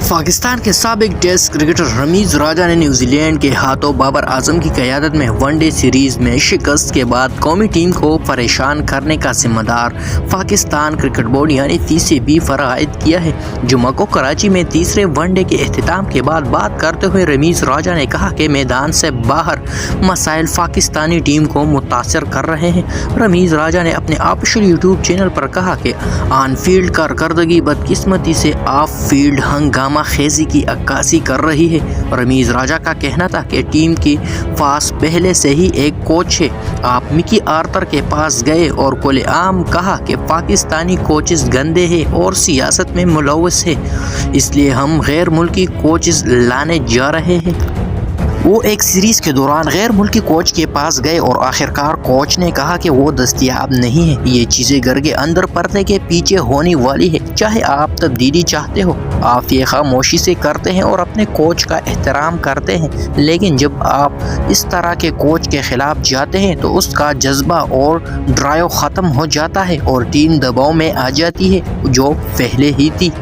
पाकिस्तान के साबिक test cricketer Ramiz राजा ने न्यूजी लैंड के हाथों बाबर आजम की क़यादत में वनडे सीरीज में शिकस्त के बाद कौमी टीम को परेशान करने का जिम्मेदार पाकिस्तान क्रिकेट बोर्ड यानी पीसीबी फराइद किया है। जुम्मे को कराची में तीसरे वनडे के अख्तिताम के बाद बात करते हुए रमीज राजा ने कहा कि मैदान से बाहर मसाइल पाकिस्तानी टीम को मुतासर कर रहे हैं। रमीज राजा ने अपने ऑफिशियल यूट्यूब चैनल पर कहा कि ऑन फील्ड कारकर्दगी बदकिस्मती से ऑफ फील्ड हंगामा खेजी की अक्कासी कर रही है। रमीज राजा का कहना था कि टीम के पास पहले से ही एक कोच है। आप मिकी आर्थर के पास गए और खुलेआम कहा कि पाकिस्तानी कोचेस गंदे हैं और सियासत में मुलव्वस है, इसलिए हम गैर मुल्की कोचेस लाने जा रहे हैं। वो एक सीरीज़ के दौरान गैर मुल्की कोच के पास गए और आखिरकार कोच ने कहा कि वो दस्तयाब नहीं है। ये चीज़ें घर के अंदर पर्दे के पीछे होने वाली है। चाहे आप तब्दीली चाहते हो, आप ये खामोशी से करते हैं और अपने कोच का एहतराम करते हैं, लेकिन जब आप इस तरह के कोच के ख़िलाफ़ जाते हैं तो उसका जज्बा और ड्राइव ख़त्म हो जाता है और टीम दबाव में आ जाती है जो पहले ही थी।